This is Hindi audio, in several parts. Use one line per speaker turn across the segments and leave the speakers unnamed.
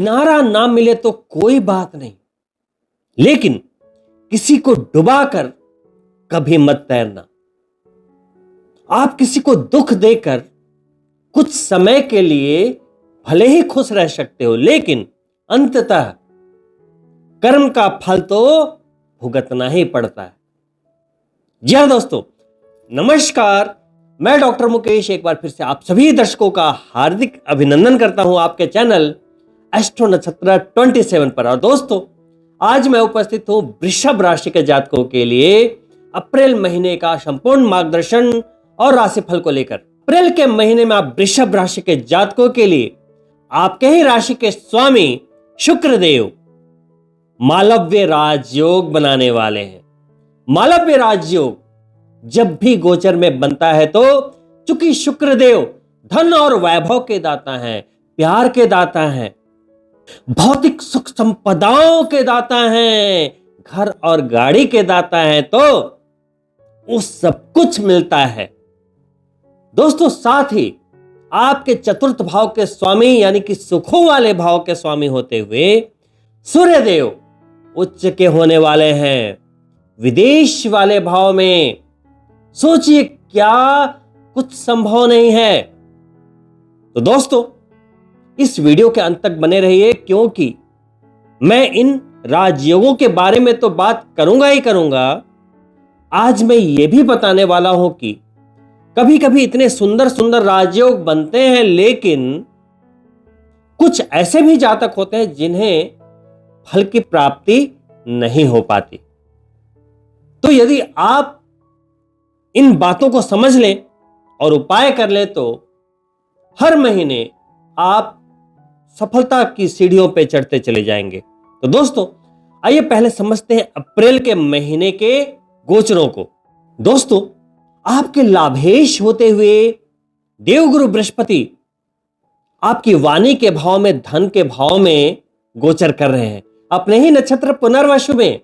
किनारा ना मिले तो कोई बात नहीं, लेकिन किसी को डुबाकर कभी मत तैरना। आप किसी को दुख देकर कुछ समय के लिए भले ही खुश रह सकते हो, लेकिन अंततः कर्म का फल तो भुगतना ही पड़ता है। जी हाँ दोस्तों, नमस्कार। मैं डॉक्टर मुकेश एक बार फिर से आप सभी दर्शकों का हार्दिक अभिनंदन करता हूं आपके चैनल एस्ट्रो नक्षत्र 27 पर। और दोस्तों, आज मैं उपस्थित हूं वृषभ राशि के जातकों के लिए अप्रैल महीने का संपूर्ण मार्गदर्शन और राशिफल को लेकर। अप्रैल के महीने में आप वृषभ राशि के जातकों के लिए आपके ही राशि के स्वामी शुक्रदेव मालव्य राजयोग बनाने वाले हैं। मालव्य राजयोग जब भी गोचर में बनता है तो चूंकि शुक्रदेव धन और वैभव के दाता हैं, प्यार के दाता हैं, भौतिक सुख संपदाओं के दाता हैं, घर और गाड़ी के दाता हैं, तो वो सब कुछ मिलता है। दोस्तों, साथ ही आपके चतुर्थ भाव के स्वामी यानी कि सुखों वाले भाव के स्वामी होते हुए सूर्यदेव उच्च के होने वाले हैं विदेश वाले भाव में। सोचिए, क्या कुछ संभव नहीं है? तो दोस्तों, इस वीडियो के अंत तक बने रहिए, क्योंकि मैं इन राजयोगों के बारे में तो बात करूंगा ही करूंगा। आज मैं ये भी बताने वाला हूं कि कभी कभी इतने सुंदर सुंदर राजयोग बनते हैं, लेकिन कुछ ऐसे भी जातक होते हैं जिन्हें फल की प्राप्ति नहीं हो पाती। तो यदि आप इन बातों को समझ लें और उपाय कर लें तो हर महीने आप सफलता की सीढ़ियों पे चढ़ते चले जाएंगे। तो दोस्तों, आइए पहले समझते हैं अप्रैल के महीने के गोचरों को। दोस्तों, आपके लाभेश होते हुए देवगुरु बृहस्पति आपकी वाणी के भाव में, धन के भाव में गोचर कर रहे हैं, अपने ही नक्षत्र पुनर्वसु में,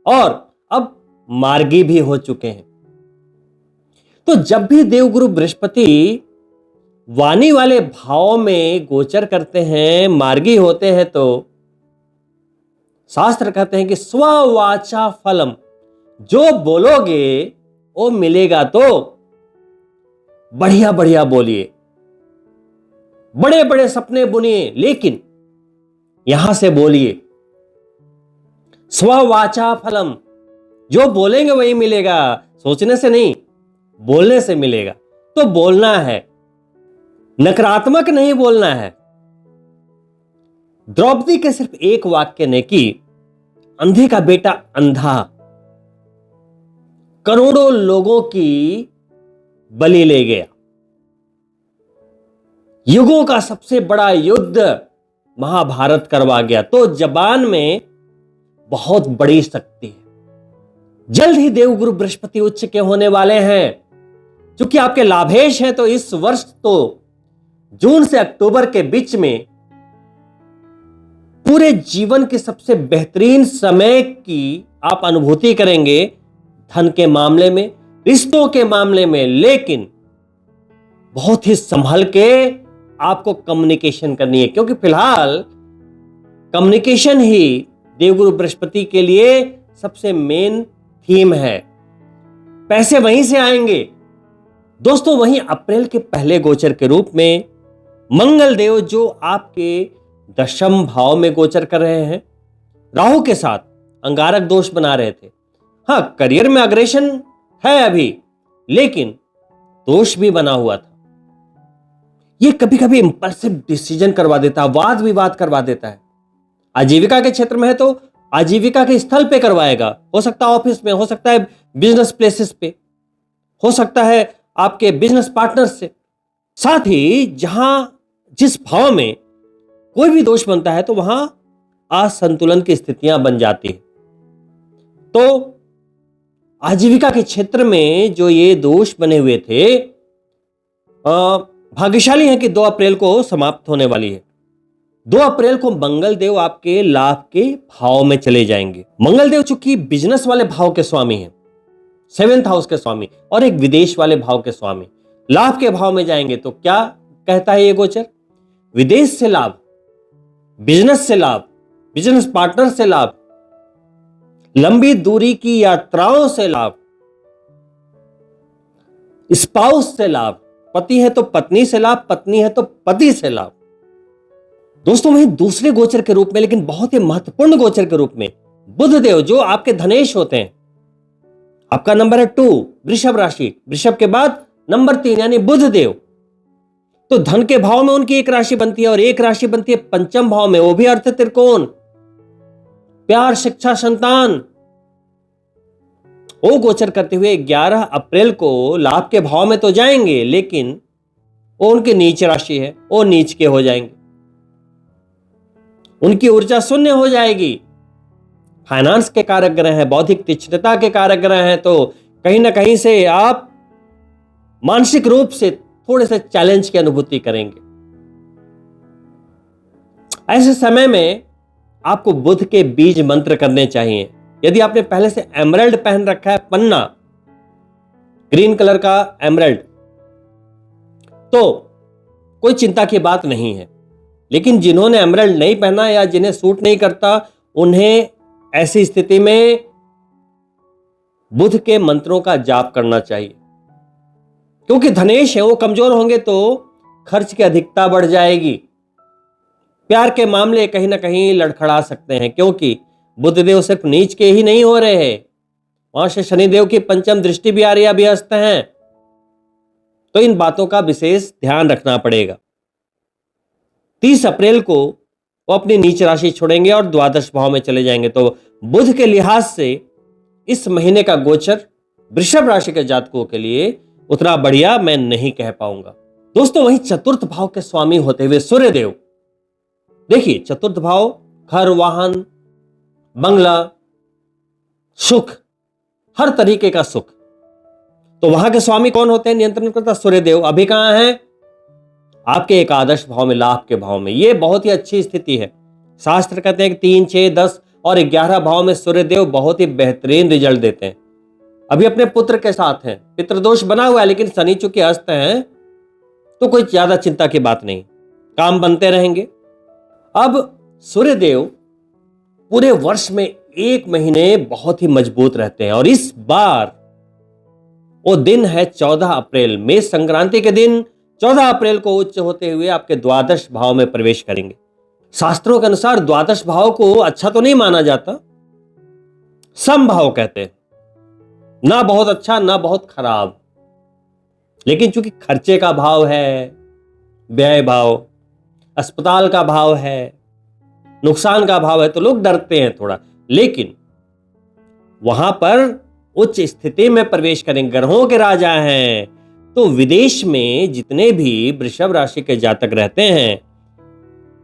और अब मार्गी भी हो चुके हैं। तो जब भी देवगुरु बृहस्पति वाणी वाले भाव में गोचर करते हैं, मार्गी होते हैं, तो शास्त्र कहते हैं कि स्ववाचा फलम, जो बोलोगे वो मिलेगा। तो बढ़िया बढ़िया बोलिए, बड़े बड़े सपने बुनिए, लेकिन यहां से बोलिए स्ववाचा फलम, जो बोलेंगे वही मिलेगा। सोचने से नहीं, बोलने से मिलेगा। तो बोलना है, नकारात्मक नहीं बोलना है। द्रौपदी के सिर्फ एक वाक्य ने कि अंधे का बेटा अंधा करोड़ों लोगों की बलि ले गया। युगों का सबसे बड़ा युद्ध महाभारत करवा गया। तो जबान में बहुत बड़ी शक्ति है। जल्द ही देवगुरु बृहस्पति उच्च के होने वाले हैं। क्योंकि आपके लाभेश हैं, तो इस वर्ष तो जून से अक्टूबर के बीच में पूरे जीवन के सबसे बेहतरीन समय की आप अनुभूति करेंगे, धन के मामले में, रिश्तों के मामले में। लेकिन बहुत ही संभल के आपको कम्युनिकेशन करनी है, क्योंकि फिलहाल कम्युनिकेशन ही देवगुरु बृहस्पति के लिए सबसे मेन थीम है। पैसे वहीं से आएंगे। दोस्तों, वहीं अप्रैल के पहले गोचर के रूप में मंगल देव, जो आपके दशम भाव में गोचर कर रहे हैं, राहु के साथ अंगारक दोष बना रहे थे। हां, करियर में अग्रेशन है अभी, लेकिन दोष भी बना हुआ था। यह कभी कभी इंपल्सिव डिसीजन करवा देता है, वाद विवाद करवा देता है। आजीविका के क्षेत्र में है तो आजीविका के स्थल पे करवाएगा, हो सकता है ऑफिस में, हो सकता है बिजनेस प्लेसेस पे, हो सकता है आपके बिजनेस पार्टनर्स से। साथ ही जहां जिस भाव में कोई भी दोष बनता है तो वहां असंतुलन की स्थितियां बन जाती है। तो आजीविका के क्षेत्र में जो ये दोष बने हुए थे, भाग्यशाली है कि 2 अप्रैल को समाप्त होने वाली है। 2 अप्रैल को मंगल देव आपके लाभ के भाव में चले जाएंगे। मंगल देव चूंकि बिजनेस वाले भाव के स्वामी हैं, 7th हाउस के स्वामी, और एक विदेश वाले भाव के स्वामी, लाभ के भाव में जाएंगे। तो क्या कहता है ये गोचर? विदेश से लाभ, बिजनेस से लाभ, बिजनेस पार्टनर से लाभ, लंबी दूरी की यात्राओं से लाभ, स्पाउस से लाभ, पति है तो पत्नी से लाभ, पत्नी है तो पति से लाभ। दोस्तों वहीं दूसरे गोचर के रूप में, लेकिन बहुत ही महत्वपूर्ण गोचर के रूप में, बुध देव जो आपके धनेश होते हैं, आपका नंबर है 2, वृषभ राशि, वृषभ के बाद नंबर 3 यानी बुध देव। तो धन के भाव में उनकी एक राशि बनती है और एक राशि बनती है पंचम भाव में, वो भी अर्थ त्रिकोण, प्यार, शिक्षा, संतान। वो गोचर करते हुए 11 अप्रैल को लाभ के भाव में तो जाएंगे, लेकिन वो उनकी नीच राशि है, वो नीच के हो जाएंगे, उनकी ऊर्जा शून्य हो जाएगी। फाइनेंस के कारक ग्रह हैं, बौद्धिक तीक्ष्णता के कारक ग्रह हैं, तो कहीं ना कहीं से आप मानसिक रूप से थोड़े से चैलेंज की अनुभूति करेंगे। ऐसे समय में आपको बुध के बीज मंत्र करने चाहिए। यदि आपने पहले से एमरल्ड पहन रखा है, पन्ना, ग्रीन कलर का एमरल्ड, तो कोई चिंता की बात नहीं है। लेकिन जिन्होंने एमरल्ड नहीं पहना या जिन्हें सूट नहीं करता, उन्हें ऐसी स्थिति में बुध के मंत्रों का जाप करना चाहिए, क्योंकि धनेश है, वो कमजोर होंगे तो खर्च की अधिकता बढ़ जाएगी। प्यार के मामले कहीं ना कहीं लड़खड़ा सकते हैं, क्योंकि बुधदेव सिर्फ नीच के ही नहीं हो रहे हैं, वहां से शनिदेव की पंचम दृष्टि भी आ रही है, अभी अस्त हैं। तो इन बातों का विशेष ध्यान रखना पड़ेगा। 30 अप्रैल को वो अपनी नीच राशि छोड़ेंगे और द्वादश भाव में चले जाएंगे। तो बुध के लिहाज से इस महीने का गोचर वृषभ राशि के जातकों के लिए उतना बढ़िया मैं नहीं कह पाऊंगा। दोस्तों वहीं चतुर्थ भाव के स्वामी होते हुए सूर्यदेव, देखिए चतुर्थ भाव घर, वाहन, बंगला, सुख, हर तरीके का सुख, तो वहां के स्वामी कौन होते हैं, नियंत्रण करता सूर्यदेव। अभी कहां है, आपके एकादश भाव में, लाभ के भाव में। यह बहुत ही अच्छी स्थिति है। शास्त्र कहते हैं कि 3, 6, 10 और 11 भाव में सूर्यदेव बहुत ही बेहतरीन रिजल्ट देते हैं। अभी अपने पुत्र के साथ हैं, पितृदोष बना हुआ है, लेकिन शनि चूंकि अस्त हैं तो कोई ज्यादा चिंता की बात नहीं, काम बनते रहेंगे। अब सूर्यदेव पूरे वर्ष में 1 महीने बहुत ही मजबूत रहते हैं, और इस बार वो दिन है 14 अप्रैल, मेष संक्रांति के दिन 14 अप्रैल को उच्च होते हुए आपके द्वादश भाव में प्रवेश करेंगे। शास्त्रों के अनुसार द्वादश भाव को अच्छा तो नहीं माना जाता, समभाव कहते हैं, ना बहुत अच्छा ना बहुत खराब, लेकिन चूंकि खर्चे का भाव है, व्यय भाव, अस्पताल का भाव है, नुकसान का भाव है, तो लोग डरते हैं थोड़ा। लेकिन वहां पर उच्च स्थिति में प्रवेश करेंगे, ग्रहों के राजा हैं, तो विदेश में जितने भी वृषभ राशि के जातक रहते हैं,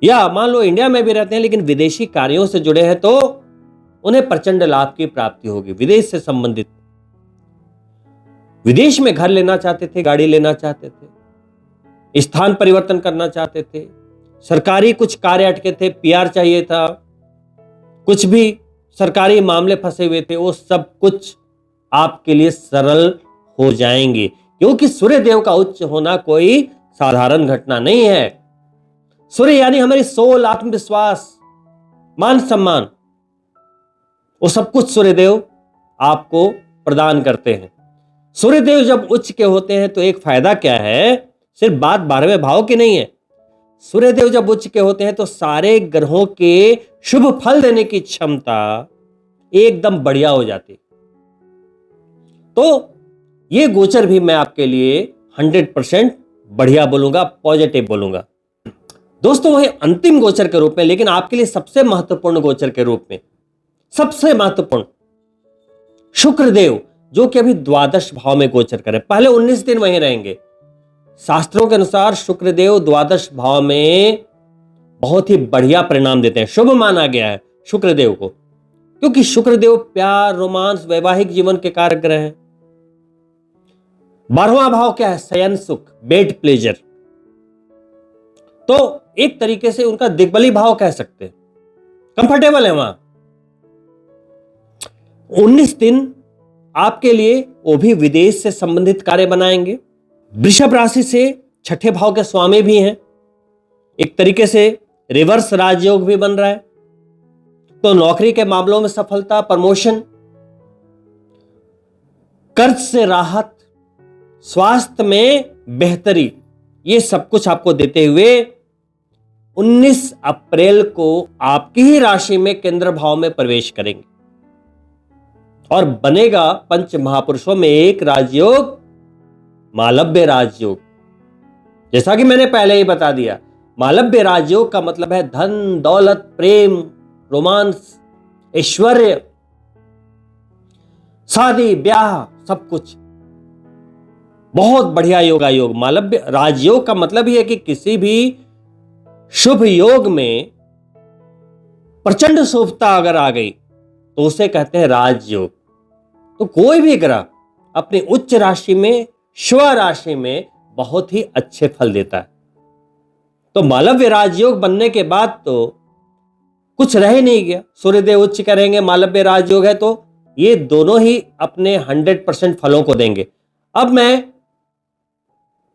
या मान लो इंडिया में भी रहते हैं लेकिन विदेशी कार्यों से जुड़े हैं, तो उन्हें प्रचंड लाभ की प्राप्ति होगी। विदेश से संबंधित, विदेश में घर लेना चाहते थे, गाड़ी लेना चाहते थे, स्थान परिवर्तन करना चाहते थे, सरकारी कुछ कार्य अटके थे, पीआर चाहिए था, कुछ भी सरकारी मामले फंसे हुए थे, वो सब कुछ आपके लिए सरल हो जाएंगे, क्योंकि सूर्य देव का उच्च होना कोई साधारण घटना नहीं है। सूर्य यानी हमारी सोल, आत्मविश्वास, मान सम्मान, वो सब कुछ सूर्यदेव आपको प्रदान करते हैं। सूर्यदेव जब उच्च के होते हैं तो एक फायदा क्या है, सिर्फ बात 12वें भाव की नहीं है। सूर्यदेव जब उच्च के होते हैं तो सारे ग्रहों के शुभ फल देने की क्षमता एकदम बढ़िया हो जाती। तो ये गोचर भी मैं आपके लिए 100% बढ़िया बोलूंगा, पॉजिटिव बोलूंगा। दोस्तों वही अंतिम गोचर के रूप में, लेकिन आपके लिए सबसे महत्वपूर्ण गोचर के रूप में, सबसे महत्वपूर्ण, शुक्रदेव जो कि अभी द्वादश भाव में गोचर करें, पहले 19 दिन वहीं रहेंगे। शास्त्रों के अनुसार शुक्रदेव द्वादश भाव में बहुत ही बढ़िया परिणाम देते हैं, शुभ माना गया है शुक्रदेव को, क्योंकि शुक्रदेव प्यार, रोमांस, वैवाहिक जीवन के कारक ग्रह हैं। 12वां भाव क्या है, शयन सुख, बेड प्लेजर, तो एक तरीके से उनका दिग्बली भाव कह सकते हैं, कंफर्टेबल है वहां। 19 दिन आपके लिए वो भी विदेश से संबंधित कार्य बनाएंगे। वृषभ राशि से छठे भाव के स्वामी भी हैं, एक तरीके से रिवर्स राजयोग भी बन रहा है। तो नौकरी के मामलों में सफलता, प्रमोशन, कर्ज से राहत, स्वास्थ्य में बेहतरी, ये सब कुछ आपको देते हुए 19 अप्रैल को आपकी ही राशि में केंद्र भाव में प्रवेश करेंगे और बनेगा पंच महापुरुषों में एक राजयोग, मालव्य राजयोग। जैसा कि मैंने पहले ही बता दिया, मालव्य राजयोग का मतलब है धन, दौलत, प्रेम, रोमांस, ऐश्वर्य, शादी, ब्याह, सब कुछ बहुत बढ़िया योगायोग। मालव्य राजयोग का मतलब ही है कि किसी भी शुभ योग में प्रचंड शुभता अगर आ गई तो उसे कहते हैं राजयोग। तो कोई भी ग्रह अपनी उच्च राशि में, स्व राशि में बहुत ही अच्छे फल देता है। तो मालव्य राजयोग बनने के बाद तो कुछ रह ही नहीं गया। सूर्यदेव उच्च करेंगे, मालव्य राजयोग है, तो ये दोनों ही अपने 100% फलों को देंगे। अब मैं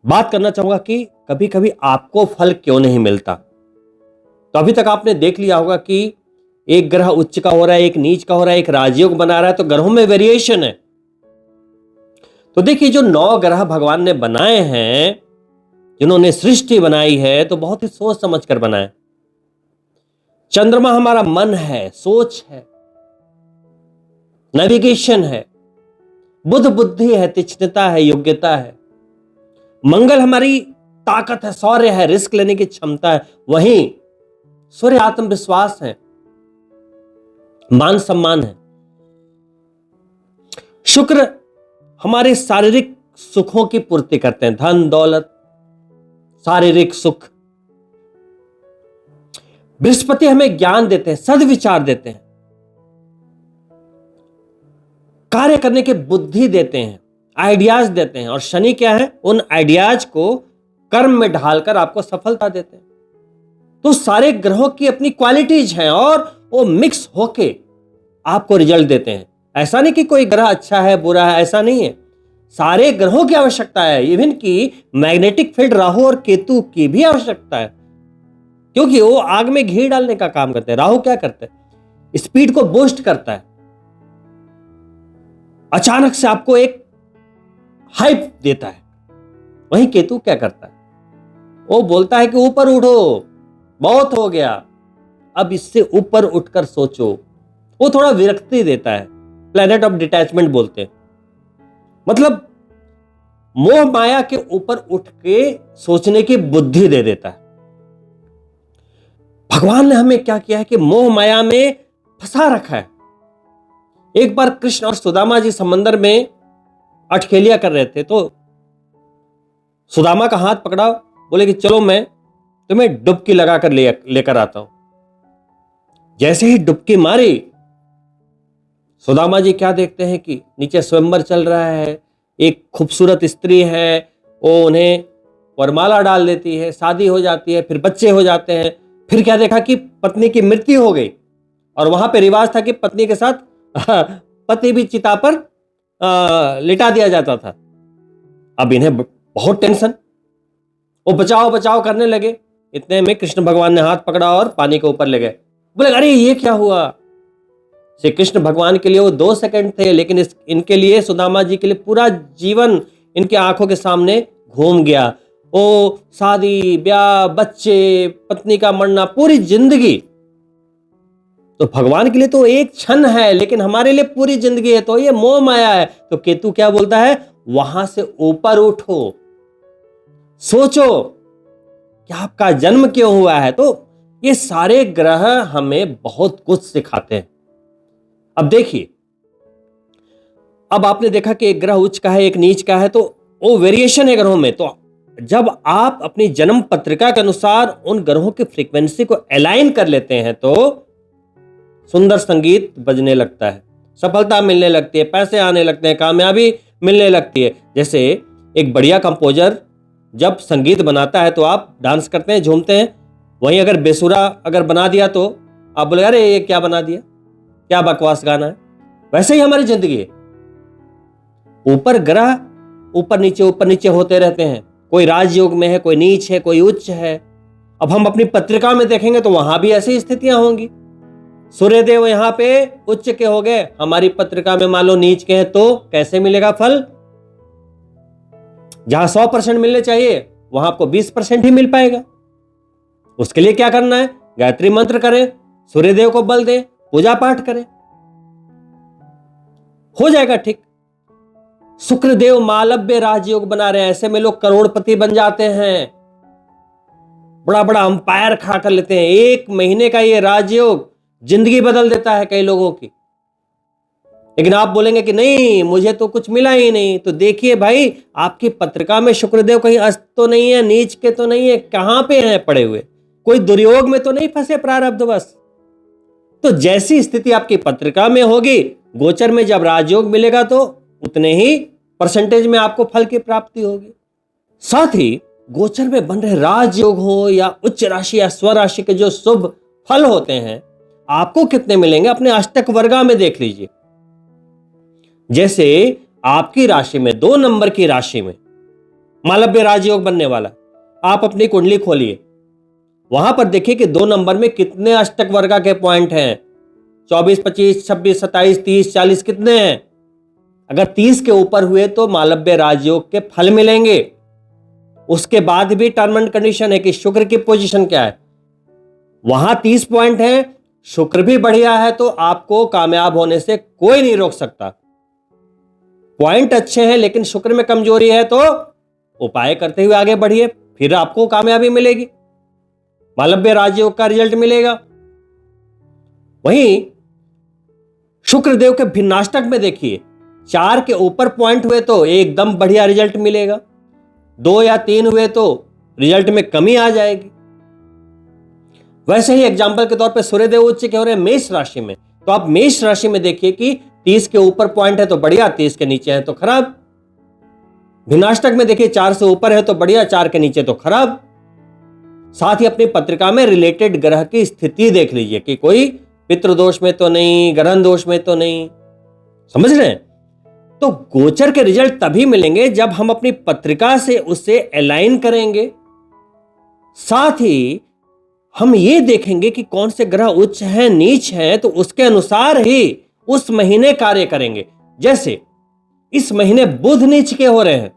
बात करना चाहूंगा कि कभी कभी आपको फल क्यों नहीं मिलता। तो अभी तक आपने देख लिया होगा कि एक ग्रह उच्च का हो रहा है, एक नीच का हो रहा है, एक राजयोग बना रहा है, तो ग्रहों में वेरिएशन है। तो देखिए, जो 9 ग्रह भगवान ने बनाए हैं, जिन्होंने सृष्टि बनाई है, तो बहुत ही सोच समझ कर बनाए। चंद्रमा हमारा मन है, सोच है, नेविगेशन है, बुध बुद्धि है, तीक्ष्णता है, योग्यता है। मंगल हमारी ताकत है, शौर्य है, रिस्क लेने की क्षमता है। वहीं सूर्य आत्मविश्वास है, मान सम्मान है। शुक्र हमारे शारीरिक सुखों की पूर्ति करते हैं, धन, दौलत, शारीरिक सुख। बृहस्पति हमें ज्ञान देते हैं, सद्विचार देते हैं, कार्य करने की बुद्धि देते हैं, आइडियाज देते हैं। और शनि क्या है? उन आइडियाज को कर्म में ढालकर आपको सफलता देते हैं। तो सारे ग्रहों की अपनी क्वालिटीज हैं और वो मिक्स होके आपको रिजल्ट देते हैं। ऐसा नहीं कि कोई ग्रह अच्छा है, बुरा है, ऐसा नहीं है। सारे ग्रहों की आवश्यकता है, इवन की मैग्नेटिक फील्ड राहु और केतु की भी आवश्यकता है, क्योंकि वो आग में घी डालने का काम करते हैं। राहु क्या करते हैं? स्पीड को बूस्ट करता है, अचानक से आपको एक हाइप देता है। वहीं केतु क्या करता है? वो बोलता है कि ऊपर उठो, बहुत हो गया, अब इससे ऊपर उठकर सोचो। वो थोड़ा विरक्ति देता है, प्लैनेट ऑफ डिटैचमेंट बोलते हैं। मतलब मोह माया के ऊपर उठ के सोचने की बुद्धि दे देता है। भगवान ने हमें क्या किया है कि मोह माया में फंसा रखा है। एक बार कृष्ण और सुदामा जी समंदर में अटखेलिया कर रहे थे, तो सुदामा का हाथ पकड़ा, बोले कि चलो मैं तुम्हें डुबकी लगाकर लेकर आता हूं। जैसे ही डुबकी मारी, सुदामा जी क्या देखते हैं कि नीचे स्वयंवर चल रहा है, एक खूबसूरत स्त्री है, वो उन्हें वरमाला डाल देती है, शादी हो जाती है, फिर बच्चे हो जाते हैं। फिर क्या देखा कि पत्नी की मृत्यु हो गई, और वहां पे रिवाज था कि पत्नी के साथ पति भी चिता पर लिटा दिया जाता था। अब इन्हें बहुत टेंशन, वो बचाओ बचाओ करने लगे। इतने में कृष्ण भगवान ने हाथ पकड़ा और पानी के ऊपर ले गए। बोले अरे ये क्या हुआ? श्री कृष्ण भगवान के लिए वो 2 सेकंड थे, लेकिन इनके लिए, सुदामा जी के लिए पूरा जीवन इनके आंखों के सामने घूम गया। वो शादी, ब्याह, बच्चे, पत्नी का मरना, पूरी जिंदगी। तो भगवान के लिए तो एक क्षण है, लेकिन हमारे लिए पूरी जिंदगी है। तो ये मोह माया है। तो केतु क्या बोलता है? वहां से ऊपर उठो, सोचो कि आपका जन्म क्यों हुआ है। तो ये सारे ग्रह हमें बहुत कुछ सिखाते हैं। अब देखिए, अब आपने देखा कि एक ग्रह उच्च का है, एक नीच का है, तो वो वेरिएशन है ग्रहों में। तो जब आप अपनी जन्म पत्रिका के अनुसार उन ग्रहों की फ्रीक्वेंसी को अलाइन कर लेते हैं, तो सुंदर संगीत बजने लगता है, सफलता मिलने लगती है, पैसे आने लगते हैं, कामयाबी मिलने लगती है। जैसे एक बढ़िया कंपोजर जब संगीत बनाता है तो आप डांस करते हैं, झूमते हैं। वहीं अगर बेसुरा अगर बना दिया तो आप बोले अरे ये क्या बना दिया, क्या बकवास गाना है। वैसे ही हमारी जिंदगी है, ऊपर ग्रह ऊपर नीचे होते रहते हैं। कोई राजयोग में है, कोई नीच है, कोई उच्च है। अब हम अपनी पत्रिका में देखेंगे तो वहां भी ऐसी स्थितियां होंगी। सूर्यदेव यहां पे उच्च के हो गए, हमारी पत्रिका में मान लो नीच के हैं, तो कैसे मिलेगा फल? जहां 100% मिलने चाहिए वहां आपको 20% ही मिल पाएगा। उसके लिए क्या करना है? गायत्री मंत्र करें, सूर्यदेव को बल दें, पूजा पाठ करें, हो जाएगा ठीक। शुक्रदेव मालव्य राजयोग बना रहे हैं, ऐसे में लोग करोड़पति बन जाते हैं, बड़ा बड़ा अंपायर खड़ा कर लेते हैं। 1 महीने का ये राजयोग जिंदगी बदल देता है कई लोगों की। लेकिन आप बोलेंगे कि नहीं, मुझे तो कुछ मिला ही नहीं। तो देखिए भाई, आपकी पत्रिका में शुक्रदेव कहीं अस्त तो नहीं है, नीच के तो नहीं है, कहां पे हैं पड़े हुए? कोई दुर्योग में तो नहीं फंसे प्रारब्धवश? तो जैसी स्थिति आपकी पत्रिका में होगी, गोचर में जब राजयोग मिलेगा तो उतने ही परसेंटेज में आपको फल की प्राप्ति होगी। साथ ही गोचर में बन रहे राजयोग हो या उच्च राशि या स्वराशि के जो शुभ फल होते हैं, आपको कितने मिलेंगे अपने अष्टक वर्गा में देख लीजिए। जैसे आपकी राशि में 2 नंबर की राशि में मालव्य राजयोग बनने वाला, आप अपनी कुंडली खोलिए, वहां पर देखिए कि 2 नंबर में कितने अष्टक वर्गा के पॉइंट हैं। 24, 25, 26, 27, 30, 40 कितने हैं? अगर 30 के ऊपर हुए तो मालव्य राजयोग के फल मिलेंगे। उसके बाद भी टर्म एंड कंडीशन है कि शुक्र की पोजीशन क्या है। वहां 30 पॉइंट है, शुक्र भी बढ़िया है, तो आपको कामयाब होने से कोई नहीं रोक सकता। पॉइंट अच्छे हैं लेकिन शुक्र में कमजोरी है, तो उपाय करते हुए आगे बढ़िए, फिर आपको कामयाबी मिलेगी, मालव्य राजयोग का रिजल्ट मिलेगा। वहीं शुक्रदेव के भिन्नाष्टक में देखिए, 4 के ऊपर पॉइंट हुए तो एकदम बढ़िया रिजल्ट मिलेगा, 2 या 3 हुए तो रिजल्ट में कमी आ जाएगी। वैसे ही एग्जाम्पल के तौर पे सूर्यदेव उच्च के हो रहे हैं मेष राशि में, तो आप मेष राशि में देखिए कि 30 के ऊपर पॉइंट है तो बढ़िया, 30 के नीचे है तो खराब। भिन्नाष्टक में देखिए 4 से ऊपर है तो बढ़िया, 4 के नीचे तो खराब। साथ ही अपनी पत्रिका में रिलेटेड ग्रह की स्थिति देख लीजिए कि कोई पितृदोष में तो नहीं, ग्रहण दोष में तो नहीं, समझ रहे हैं? तो गोचर के रिजल्ट तभी मिलेंगे जब हम अपनी पत्रिका से उसे अलाइन करेंगे। साथ ही हम ये देखेंगे कि कौन से ग्रह उच्च हैं, नीच हैं, तो उसके अनुसार ही उस महीने कार्य करेंगे। जैसे इस महीने बुध नीच के हो रहे हैं,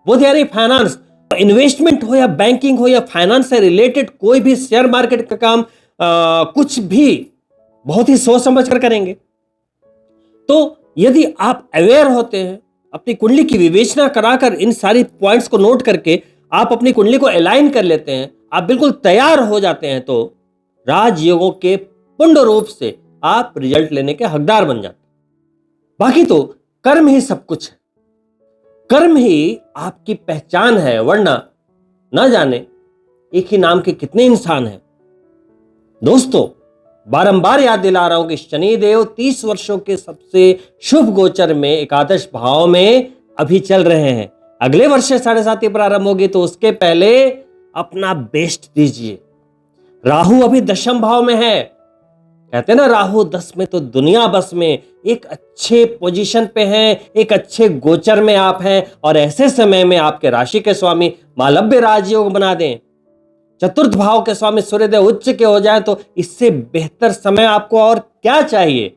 बुध यानी फाइनेंस, इन्वेस्टमेंट हो या बैंकिंग हो या फाइनेंस से रिलेटेड कोई भी शेयर मार्केट का काम, कुछ भी बहुत ही सोच समझ कर करेंगे। तो यदि आप अवेयर होते हैं, अपनी कुंडली की विवेचना कराकर इन सारी पॉइंट्स को नोट करके आप अपनी कुंडली को अलाइन कर लेते हैं, आप बिल्कुल तैयार हो जाते हैं, तो राजयोगों के पूर्ण रूप से आप रिजल्ट लेने के हकदार बन जाते हैं। बाकी तो कर्म ही सब कुछ है, कर्म ही आपकी पहचान है, वरना ना जाने एक ही नाम के कितने इंसान हैं। दोस्तों, बारंबार याद दिला रहा हूं कि शनिदेव 30 वर्षों के सबसे शुभ गोचर में एकादश भाव में अभी चल रहे हैं। अगले वर्ष से 7.5 प्रारंभ होगी, तो उसके पहले अपना बेस्ट दीजिए। राहु अभी 10th भाव में है, कहते हैं ना राहु 10 में तो दुनिया बस में। एक अच्छे पोजीशन पे हैं, एक अच्छे गोचर में आप हैं, और ऐसे समय में आपके राशि के स्वामी मालव्य राजयोग बना दें, 4th भाव के स्वामी सूर्यदेव उच्च के हो जाए, तो इससे बेहतर समय आपको और क्या चाहिए।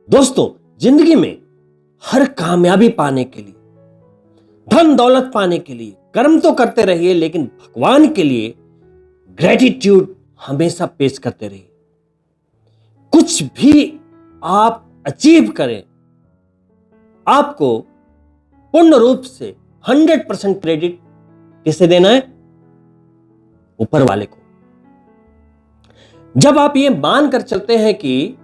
दोस्तों, जिंदगी में हर कामयाबी पाने के लिए, धन दौलत पाने के लिए कर्म तो करते रहिए, लेकिन भगवान के लिए ग्रेटिट्यूड हमेशा पेश करते रहिए। कुछ भी आप अचीव करें, आपको पूर्ण रूप से 100% क्रेडिट किसे देना है? ऊपर वाले को। जब आप ये मानकर चलते हैं कि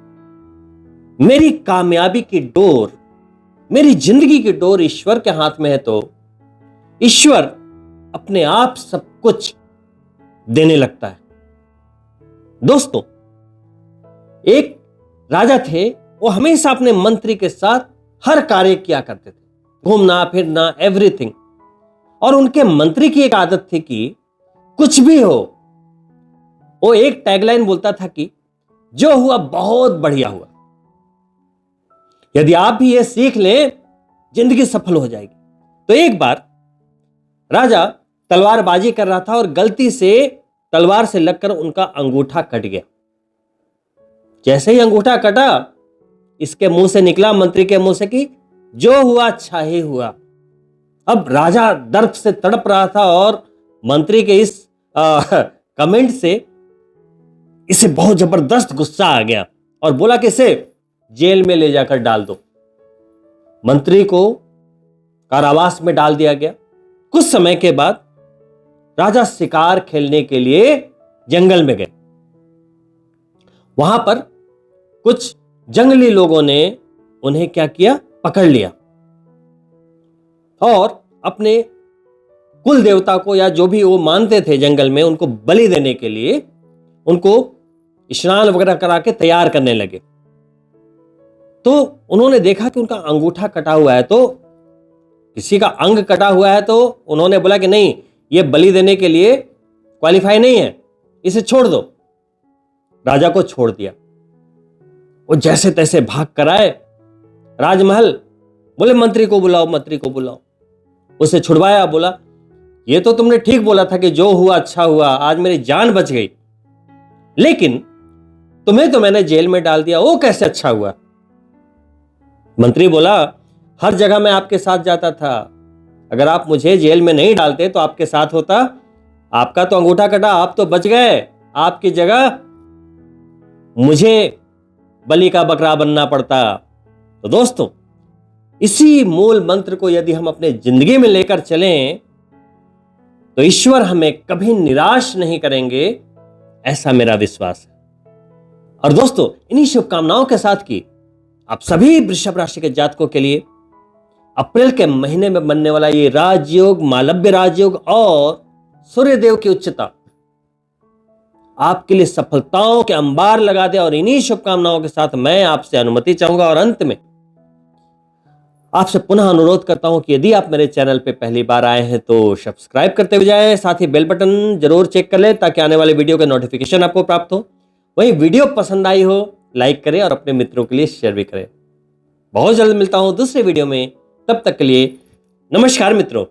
मेरी कामयाबी की डोर, मेरी जिंदगी की डोर ईश्वर के हाथ में है, तो ईश्वर अपने आप सब कुछ देने लगता है। दोस्तों, एक राजा थे, वो हमेशा अपने मंत्री के साथ हर कार्य किया करते थे, घूमना फिरना एवरीथिंग। और उनके मंत्री की एक आदत थी कि कुछ भी हो, वो एक टैगलाइन बोलता था कि जो हुआ बहुत बढ़िया हुआ। यदि आप भी ये सीख लें, जिंदगी सफल हो जाएगी। तो एक बार राजा तलवारबाजी कर रहा था और गलती से तलवार से लगकर उनका अंगूठा कट गया। जैसे ही अंगूठा कटा, इसके मुंह से निकला, मंत्री के मुंह से, कि जो हुआ अच्छा ही हुआ। अब राजा दर्द से तड़प रहा था और मंत्री के इस कमेंट से इसे बहुत जबरदस्त गुस्सा आ गया और बोला कि इसे जेल में ले जाकर डाल दो। मंत्री को कारावास में डाल दिया गया। कुछ समय के बाद राजा शिकार खेलने के लिए जंगल में गए। वहां पर कुछ जंगली लोगों ने उन्हें क्या किया, पकड़ लिया और अपने कुल देवता को या जो भी वो मानते थे जंगल में, उनको बलि देने के लिए उनको स्नान वगैरह करा के तैयार करने लगे। तो उन्होंने देखा कि उनका अंगूठा कटा हुआ है, तो किसी का अंग कटा हुआ है, तो उन्होंने बोला कि नहीं, ये बलि देने के लिए क्वालिफाई नहीं है, इसे छोड़ दो। राजा को छोड़ दिया। वो जैसे तैसे भाग कर आए राजमहल, बोले मंत्री को बुलाओ, मंत्री को बुलाओ। उसे छुड़वाया, बोला ये तो तुमने ठीक बोला था कि जो हुआ अच्छा हुआ, आज मेरी जान बच गई, लेकिन तुम्हें तो मैंने जेल में डाल दिया, वो कैसे अच्छा हुआ? मंत्री बोला हर जगह मैं आपके साथ जाता था, अगर आप मुझे जेल में नहीं डालते तो आपके साथ होता। आपका तो अंगूठा कटा, आप तो बच गए, आपकी जगह मुझे बलि का बकरा बनना पड़ता। तो दोस्तों, इसी मूल मंत्र को यदि हम अपने जिंदगी में लेकर चलें तो ईश्वर हमें कभी निराश नहीं करेंगे, ऐसा मेरा विश्वास है। और दोस्तों, इन्हीं शुभकामनाओं के साथ की आप सभी वृषभ राशि के जातकों के लिए अप्रैल के महीने में बनने वाला ये राजयोग, मालव्य राजयोग और सूर्यदेव की उच्चता आपके लिए सफलताओं के अंबार लगा दे। और इन्हीं शुभकामनाओं के साथ मैं आपसे अनुमति चाहूंगा और अंत में आपसे पुनः अनुरोध करता हूं कि यदि आप मेरे चैनल पे पहली बार आए हैं तो सब्सक्राइब करते हुए जाएं, साथ ही बेल बटन जरूर चेक कर लें ताकि आने वाले वीडियो के नोटिफिकेशन आपको प्राप्त हो। वहीं वीडियो पसंद आई हो, लाइक करें और अपने मित्रों के लिए शेयर भी करें। बहुत जल्द मिलता हूं दूसरे वीडियो में, तब तक के लिए नमस्कार मित्रों।